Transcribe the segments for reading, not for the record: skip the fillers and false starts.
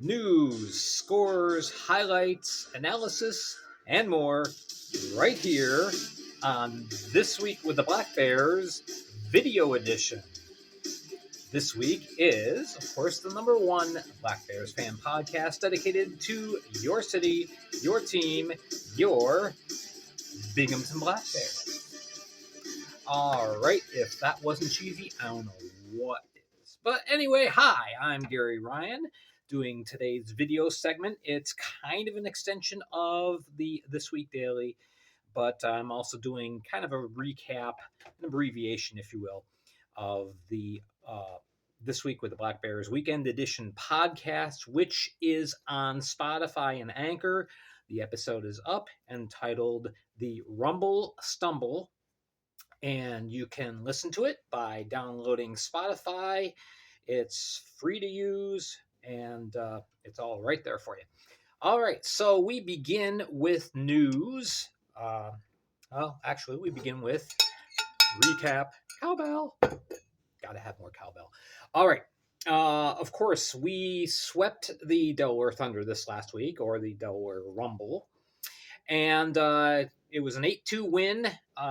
News, scores, highlights, analysis, and more right here on This Week with the Black Bears video edition. This week is, of course, the number one Black Bears fan podcast dedicated to your city, your team, your Binghamton Black Bears. All right, if that wasn't cheesy, I don't know what is. But anyway, hi, I'm Gary Ryan doing today's video segment. It's kind of an extension of the This Week Daily, but I'm also doing kind of a recap, an abbreviation, if you will, of the This Week with the Black Bears Weekend Edition podcast, which is on Spotify and Anchor. The episode is up entitled The Rumble Stumble, and you can listen to it by downloading Spotify. It's free to use, and it's all right there for you. All right, so we begin with news. We begin with recap. Cowbell. Gotta have more cowbell. All right. Of course, we swept the Delaware Thunder this last week, or the Delaware Rumble. And it was an 8-2 win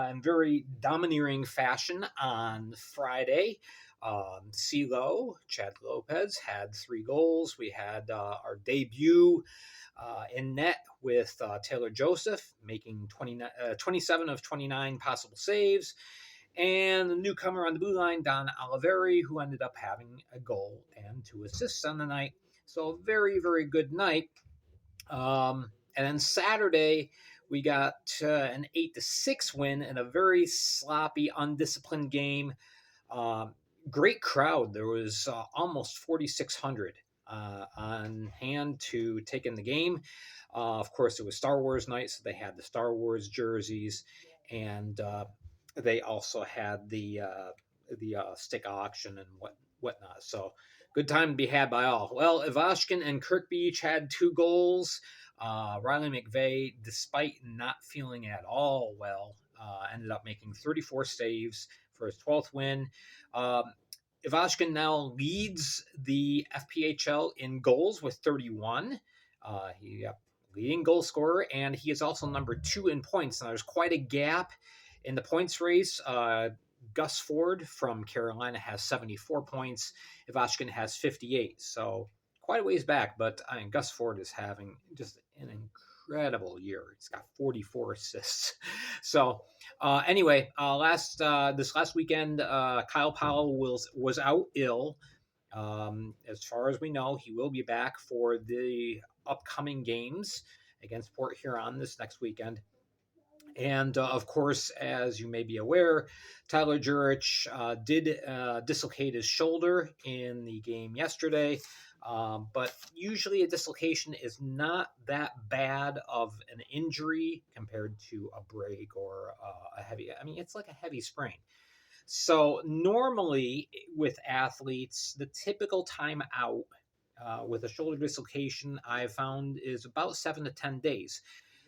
in very domineering fashion on Friday. CeeLo, Chad Lopez, had 3 goals. We had our debut in net with Taylor Joseph, making 27 of 29 possible saves. And the newcomer on the blue line, Don Oliveri, who ended up having a goal and 2 assists on the night. So a very, very good night. And then Saturday, we got an 8-6 win in a very sloppy, undisciplined game. Great crowd. There was almost 4,600 on hand to take in the game. Of course, it was Star Wars night, so they had the Star Wars jerseys, and they also had the stick auction and whatnot. So good time to be had by all. Well, Ivashkin and Kirkby each had 2 goals. Riley McVeigh, despite not feeling at all well, ended up making 34 saves for his 12th win. Ivashkin now leads the FPHL in goals with 31. Leading goal scorer, and he is also number 2 in points. Now, there's quite a gap in the points race. Gus Ford from Carolina has 74 points. Ivashkin has 58. So quite a ways back, but I mean, Gus Ford is having just an incredible year. He's got 44 assists. So anyway, this last weekend, Kyle Powell was out ill. As far as we know, he will be back for the upcoming games against Port Huron this next weekend. And of course, as you may be aware, Tyler Gjurich did dislocate his shoulder in the game yesterday. But usually a dislocation is not that bad of an injury compared to a break or it's like a heavy sprain. So normally with athletes, the typical time out with a shoulder dislocation I've found is about 7 to 10 days.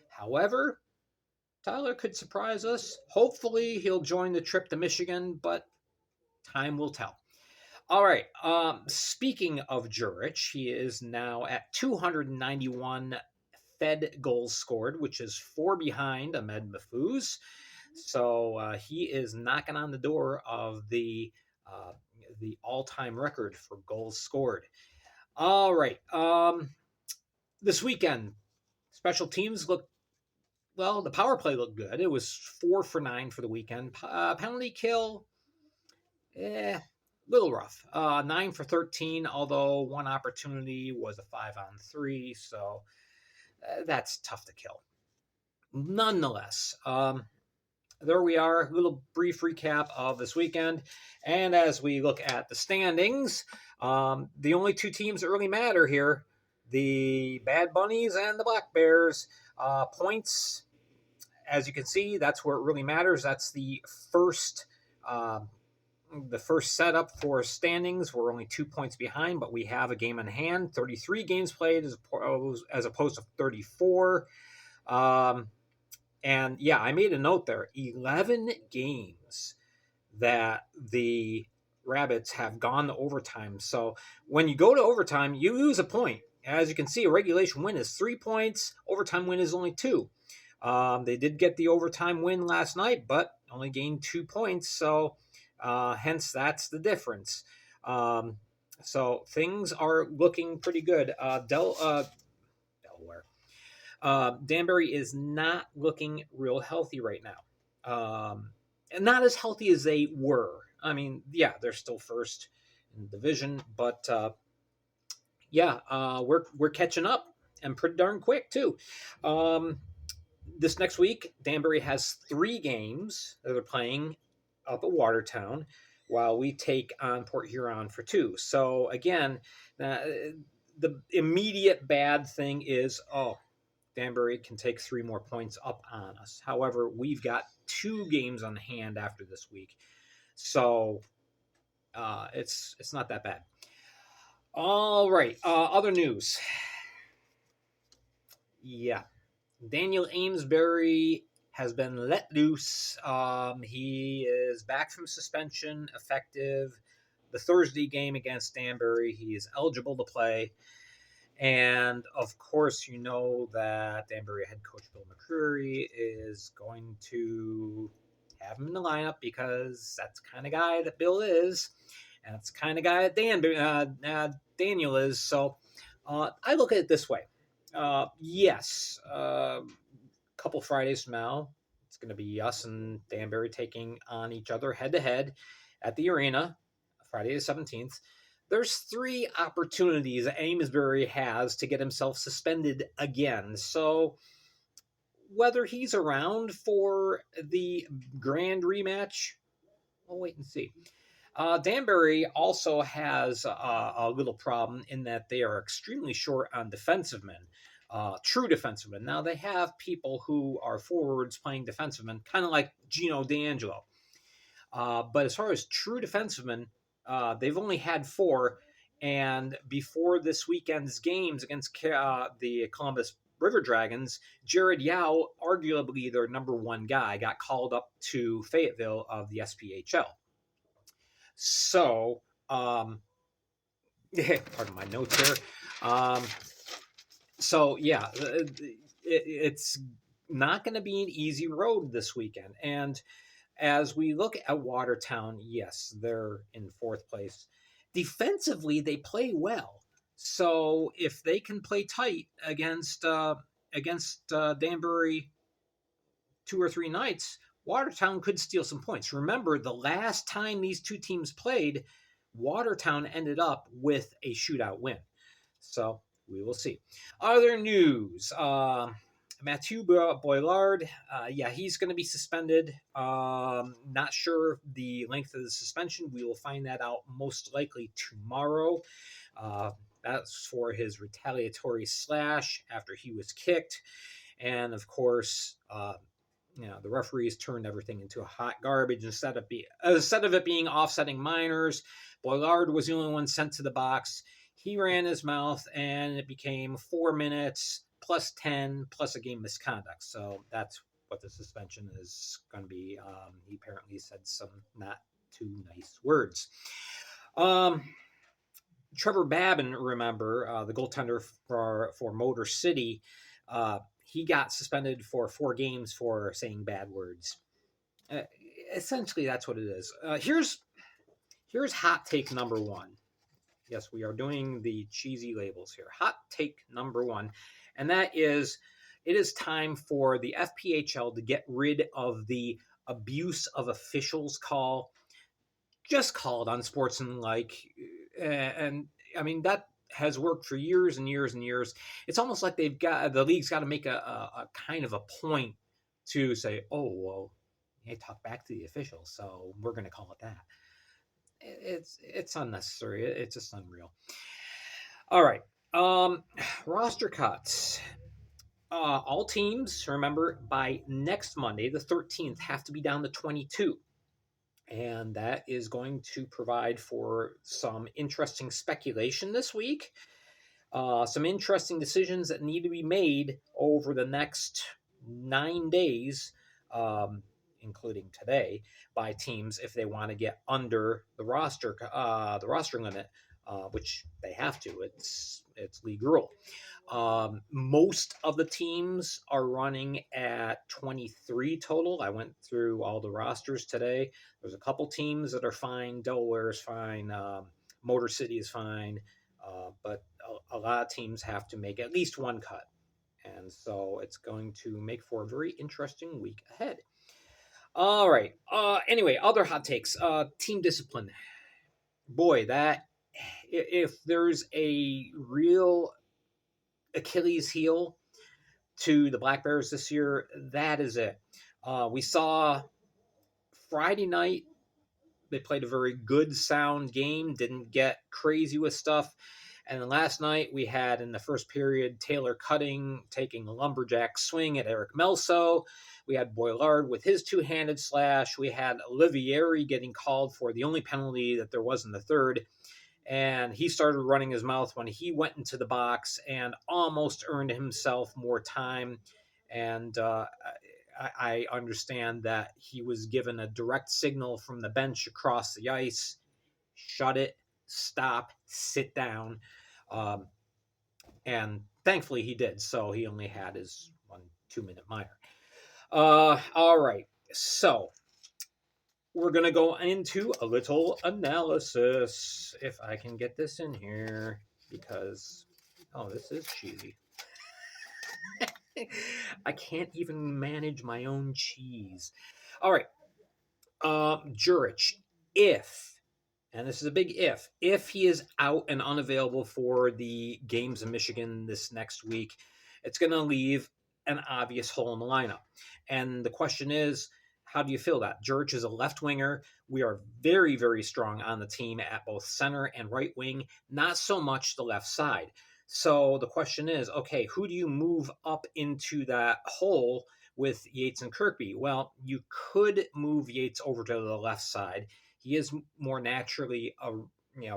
However, Tyler could surprise us. Hopefully he'll join the trip to Michigan, but time will tell. All right. Speaking of Gjurich, he is now at 291 Fed goals scored, which is 4 behind Ahmed Mahfouz. So he is knocking on the door of the all-time record for goals scored. All right. This weekend, special teams looked. Well, the power play looked good. It was 4 for 9 for the weekend. Penalty kill, little rough. 9 for 13, although one opportunity was a 5-on-3, so that's tough to kill. Nonetheless, there we are. A little brief recap of this weekend. And as we look at the standings, the only 2 teams that really matter here, the Bad Bunnies and the Black Bears. Points, as you can see, that's where it really matters. That's the first setup for standings. We're only 2 points behind, but we have a game in hand. 33 games played as opposed to 34. And yeah, I made a note there. 11 games that the Rabbits have gone to overtime. So when you go to overtime, you lose a point. as you can see, a regulation win is 3 points. Overtime win is only 2. They did get the overtime win last night, but only gained 2 points. So, hence, that's the difference. So things are looking pretty good. Delaware. Danbury is not looking real healthy right now. And not as healthy as they were. I mean, yeah, they're still first in the division, but we're catching up and pretty darn quick too. This next week, Danbury has 3 games that they're playing up at Watertown, while we take on Port Huron for 2. So again, the immediate bad thing is, Danbury can take 3 more points up on us. However, we've got 2 games on hand after this week, so it's not that bad. All right, other news. Yeah, Daniel Amesbury has been let loose. He is back from suspension, effective the Thursday game against Danbury. He is eligible to play. And of course, you know that Danbury head coach Bill McCreary is going to have him in the lineup because that's the kind of guy that Bill is, and that's the kind of guy that Daniel is. So I look at it this way. Yes, a couple Fridays from now, it's going to be us and Danbury taking on each other head to head at the arena, Friday the 17th. There's 3 opportunities Amesbury has to get himself suspended again. So whether he's around for the grand rematch, we'll wait and see. Danbury also has a little problem in that they are extremely short on defensive men, true defensive men. Now, they have people who are forwards playing defensive men, kind of like Gino D'Angelo. But as far as true defensemen, they've only had 4. And before this weekend's games against the Columbus River Dragons, Jared Yao, arguably their number 1 guy, got called up to Fayetteville of the SPHL. So, pardon my notes here. It's not going to be an easy road this weekend. And as we look at Watertown, yes, they're in 4th place. Defensively, they play well. So if they can play tight against Danbury 2 or 3 nights, Watertown could steal some points. Remember, the last time these 2 teams played, Watertown ended up with a shootout win. So we will see. Other news. Mathieu Boilard, he's going to be suspended. Not sure the length of the suspension. We will find that out most likely tomorrow. That's for his retaliatory slash after he was kicked. And of course, the referees turned everything into a hot garbage instead of it being offsetting minors. Boilard was the only one sent to the box. He ran his mouth, and it became 4 minutes plus 10 plus a game misconduct. So that's what the suspension is going to be. He apparently said some not too nice words. Trevor Babin, remember, the goaltender for Motor City, he got suspended for 4 games for saying bad words. Essentially, that's what it is. Here's hot take number 1. Yes, we are doing the cheesy labels here. Hot take number 1, and that is, it is time for the FPHL to get rid of the abuse of officials call. Just call it unsportsmanlike, and I mean that has worked for years and years and years. It's almost like the league's got to make a kind of a point to say, oh well, hey, talk back to the officials, so we're going to call it that. It's unnecessary. It's just unreal. All right. Roster cuts. All teams, remember, by next Monday, the 13th, have to be down to 22. And that is going to provide for some interesting speculation this week. Some interesting decisions that need to be made over the next 9 days, including today, by teams if they want to get under the roster limit, which they have to. It's league rule. Most of the teams are running at 23 total. I went through all the rosters today. There's a couple teams that are fine. Delaware is fine. Motor City is fine. But a lot of teams have to make at least one cut. And so it's going to make for a very interesting week ahead. All right. Anyway, other hot takes. Team discipline. Boy, that if there's a real Achilles heel to the Black Bears this year, that is it. We saw Friday night, they played a very good, sound game, didn't get crazy with stuff. And then last night, we had in the first period Taylor Cutting taking a lumberjack swing at Eric Melso. We had Boilard with his two-handed slash. We had Olivieri getting called for the only penalty that there was in the third. And he started running his mouth when he went into the box and almost earned himself more time. And I understand that he was given a direct signal from the bench across the ice. Shut it, stop, sit down. And thankfully he did. So he only had his 1-2 minute minor. All right. So we're going to go into a little analysis. If I can get this in here, because, this is cheesy. I can't even manage my own cheese. All right. Gjurich, and this is a big if he is out and unavailable for the games in Michigan this next week, it's going to leave an obvious hole in the lineup. And the question is, how do you feel that? Gjurich is a left winger. We are very, very strong on the team at both center and right wing, not so much the left side. So the question is, okay, who do you move up into that hole with Yates and Kirkby? Well, you could move Yates over to the left side. He is more naturally a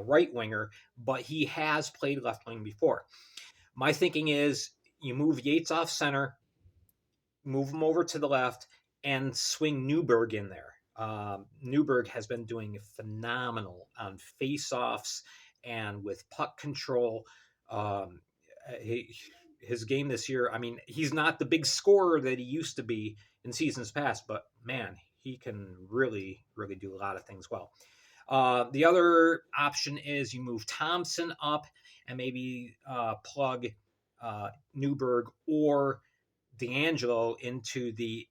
right winger, but he has played left wing before. My thinking is you move Yates off center, move him over to the left, and swing Newberg in there. Newberg has been doing phenomenal on face-offs and with puck control. His game this year, I mean, he's not the big scorer that he used to be in seasons past, but man, he can really, really do a lot of things well. The other option is you move Thompson up and maybe plug Newberg or D'Angelo into the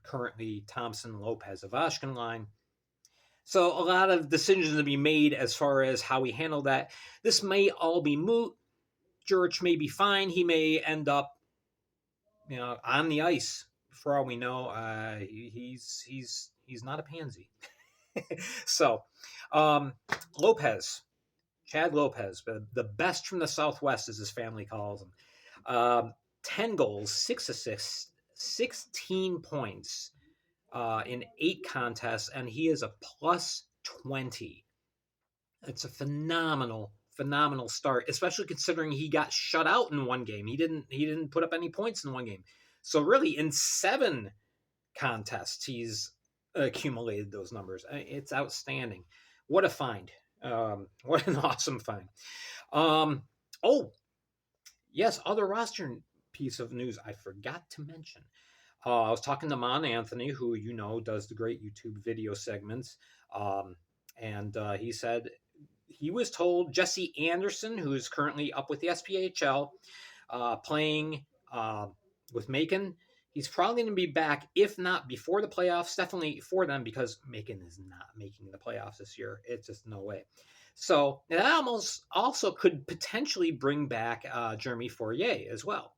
currently Thompson-Lopez-Ovechkin line. So a lot of decisions to be made as far as how we handle that. This may all be moot. Gjurich may be fine. He may end up, on the ice. For all we know, he's not a pansy. So, Chad Lopez, the best from the Southwest, as his family calls him. 10 goals, 6 assists, 16 points in 8 contests, and he is a plus 20. It's a phenomenal start, especially considering he got shut out in one game. He didn't put up any points in one game. So really, in 7 contests, he's accumulated those numbers. It's outstanding. What a find. What an awesome find. Yes, other roster piece of news I forgot to mention. I was talking to Mon Anthony, who does the great YouTube video segments, and he said he was told Jesse Anderson, who is currently up with the SPHL, playing with Macon, he's probably going to be back, if not before the playoffs, definitely for them, because Macon is not making the playoffs this year. It's just no way. So that almost also could potentially bring back Jeremy Fourier as well.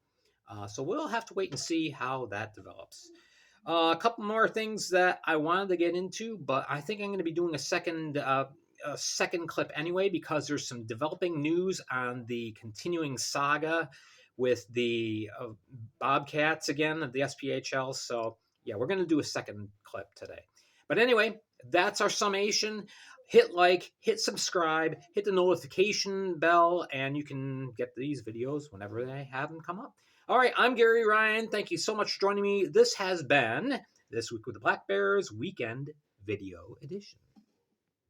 So we'll have to wait and see how that develops. A couple more things that I wanted to get into, but I think I'm going to be doing a second clip anyway, because there's some developing news on the continuing saga with the Bobcats again of the SPHL. So yeah, we're going to do a second clip today. But anyway, that's our summation. Hit like, hit subscribe, hit the notification bell, and you can get these videos whenever they have them come up. All right, I'm Gary Ryan. Thank you so much for joining me. This has been This Week with the Black Bears Weekend Video Edition.